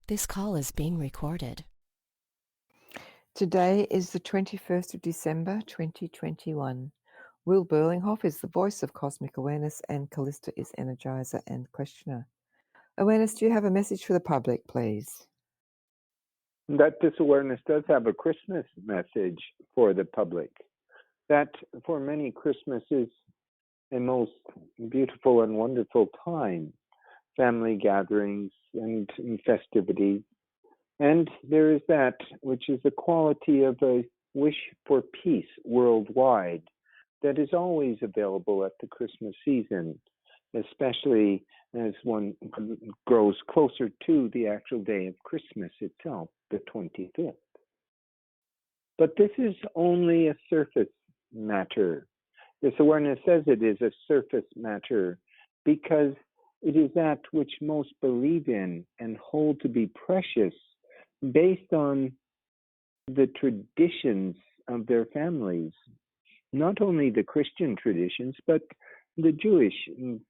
This call is being recorded. Today is the 21st of December, 2021. Will Berlinghoff is the voice of Cosmic Awareness, and Callista is Energizer and Questioner. Awareness, do you have a message for the public, please? That this awareness does have a Christmas message for the public. That for many, Christmas is a most beautiful and wonderful time. Family gatherings and festivities. And there is that which is the quality of a wish for peace worldwide that is always available at the Christmas season, especially as one grows closer to the actual day of Christmas itself, the 25th. But this is only a surface matter. This awareness says it is a surface matter because it is that which most believe in and hold to be precious based on the traditions of their families. Not only the Christian traditions, but the Jewish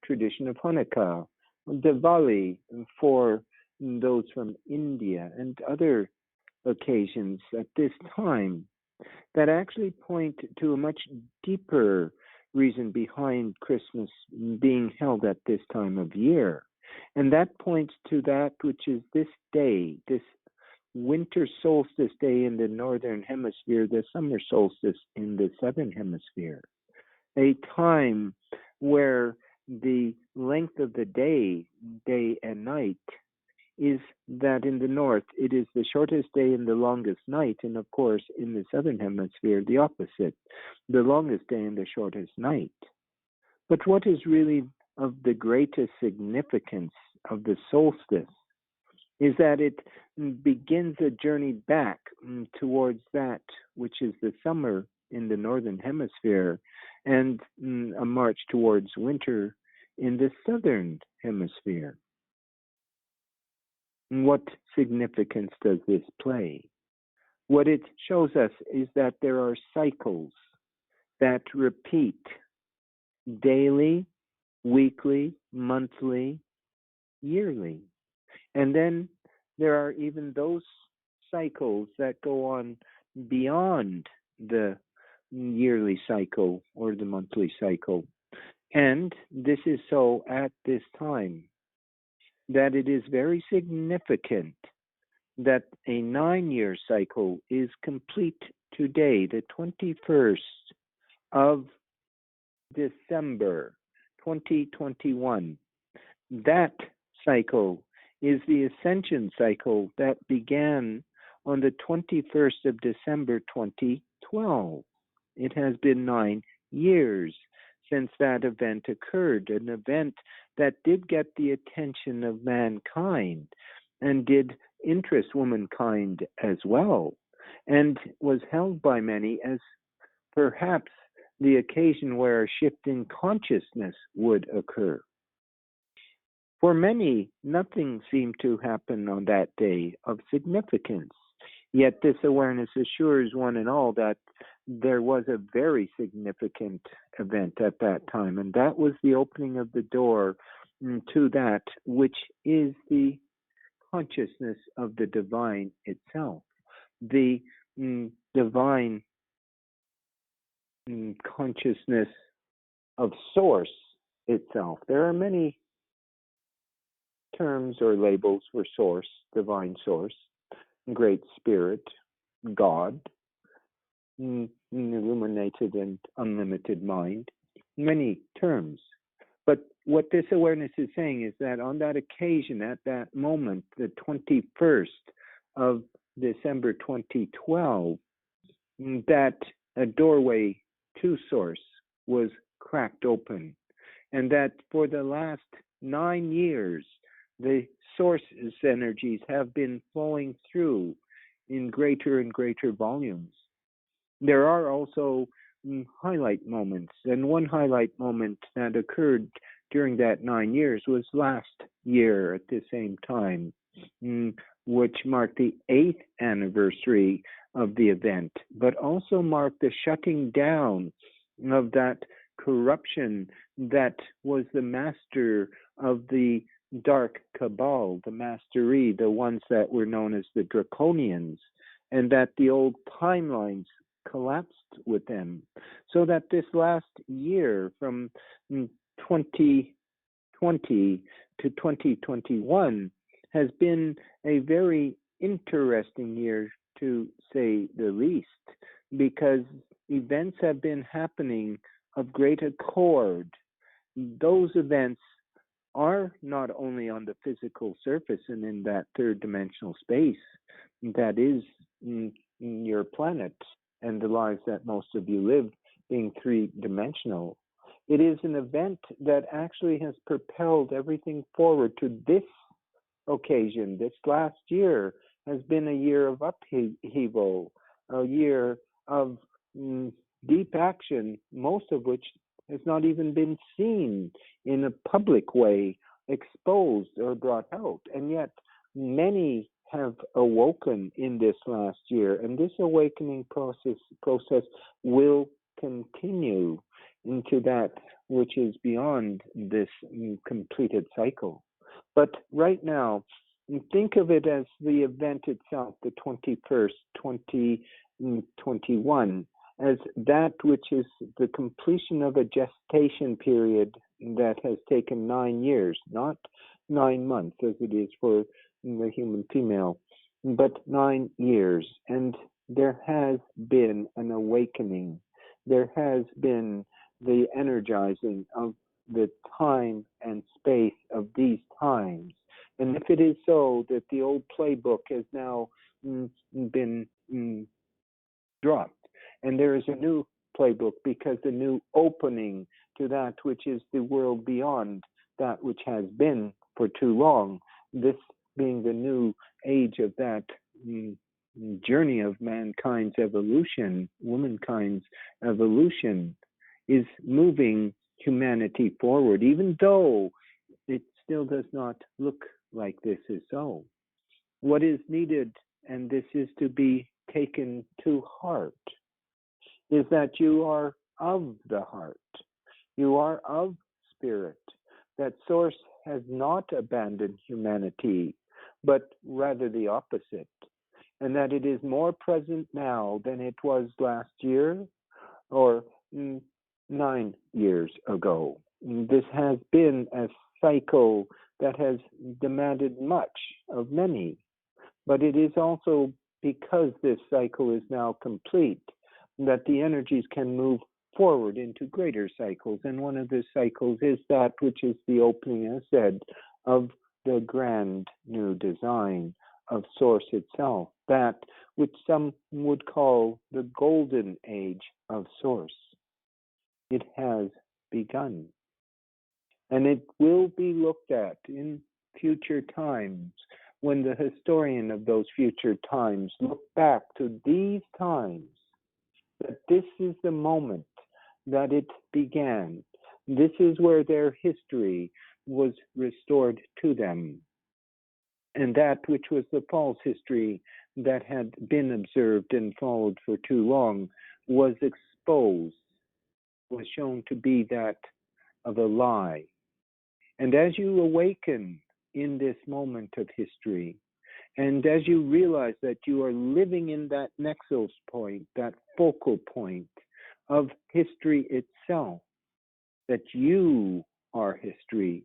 tradition of Hanukkah, Diwali for those from India, and other occasions at this time that actually point to a much deeper reason behind Christmas being held at this time of year. And that points to that which is this day, this winter solstice day in the northern hemisphere, the summer solstice in the southern hemisphere. A time where the length of the day and night, is that in the north it is the shortest day and the longest night, and of course in the southern hemisphere the opposite, the longest day and the shortest night. But what is really of the greatest significance of the solstice is that it begins a journey back towards that which is the summer in the northern hemisphere and a march towards winter in the southern hemisphere. What significance does this play? What it shows us is that there are cycles that repeat daily, weekly, monthly, yearly. And then there are even those cycles that go on beyond the yearly cycle or the monthly cycle. And this is so at this time that it is very significant that a 9-year cycle is complete today, the 21st of December 2021. That cycle is the Ascension Cycle that began on the 21st of December 2012. It has been 9 years since that event occurred, an event that did get the attention of mankind and did interest womankind as well, and was held by many as perhaps the occasion where a shift in consciousness would occur. For many, nothing seemed to happen on that day of significance. Yet this awareness assures one and all that there was a very significant event at that time, and that was the opening of the door to that which is the consciousness of the divine itself, the divine consciousness of source itself. There are many terms or labels for source, divine source, great spirit, God, illuminated and unlimited mind, many terms. But what this awareness is saying is that on that occasion, at that moment, the 21st of December 2012, that a doorway to source was cracked open, and that for the last 9 years, the source's energies have been flowing through in greater and greater volumes. There are also highlight moments, and one highlight moment that occurred during that 9 years was last year at the same time, which marked the 8th anniversary of the event, but also marked the shutting down of that corruption that was the master of the dark cabal, the mastery, the ones that were known as the draconians, and that the old timelines collapsed with them. So that this last year, from 2020 to 2021, has been a very interesting year, to say the least, because events have been happening of great accord. Those events are not only on the physical surface and in that third dimensional space that is your planet and the lives that most of you live, being three-dimensional. It is an event that actually has propelled everything forward to this occasion. This last year has been a year of upheaval, a year of deep action, most of which has not even been seen in a public way, exposed or brought out. And yet many have awoken in this last year, and this awakening process will continue into that which is beyond this completed cycle. But right now, think of it as the event itself, the 21st, 2021, as that which is the completion of a gestation period that has taken 9 years, not 9 months as it is for the human female, but 9 years. And there has been an awakening. There has been the energizing of the time and space of these times. And if it is so that the old playbook has now been dropped, and there is a new playbook because the new opening to that which is the world beyond that which has been for too long, this being the new age of that journey of mankind's evolution, womankind's evolution, is moving humanity forward, even though it still does not look like this is so. What is needed, and this is to be taken to heart, is that you are of the heart. You are of spirit. That Source has not abandoned humanity, but rather the opposite. And that it is more present now than it was last year or 9 years ago. This has been a cycle that has demanded much of many, but it is also because this cycle is now complete that the energies can move forward into greater cycles. And one of the cycles is that which is the opening, as said, of the grand new design of Source itself, that which some would call the golden age of Source. It has begun. And it will be looked at in future times when the historian of those future times look back to these times, that this is the moment that it began. This is where their history was restored to them. And that which was the false history that had been observed and followed for too long was exposed, was shown to be that of a lie. And as you awaken in this moment of history, and as you realize that you are living in that nexus point, that focal point of history itself, that you are history,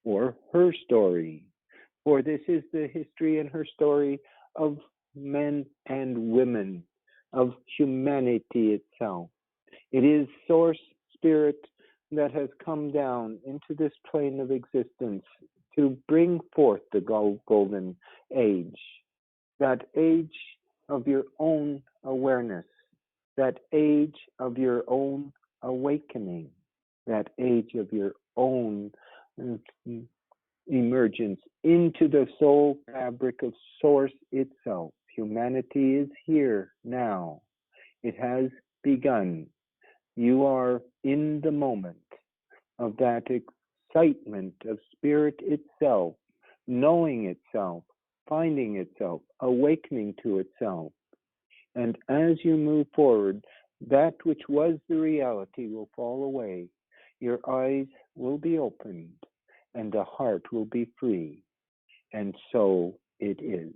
or her story, for this is the history and her story of men and women, of humanity itself. It is Source Spirit that has come down into this plane of existence to bring forth the golden age, that age of your own awareness, that age of your own awakening, that age of your own emergence into the soul fabric of Source itself. Humanity is here now. It has begun. You are in the moment of that excitement of spirit itself, knowing itself, finding itself, awakening to itself. And as you move forward, that which was the reality will fall away. Your eyes will be opened, and the heart will be free. And so it is.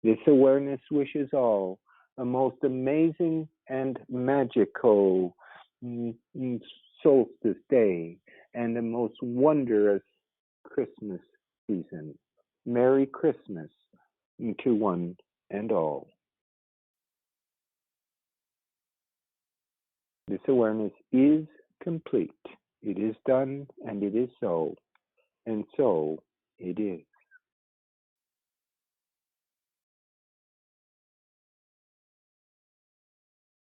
This awareness wishes all a most amazing and magical solstice day and the most wondrous Christmas season. Merry Christmas to one and all. This awareness is complete. It is done and it is so. And so it is.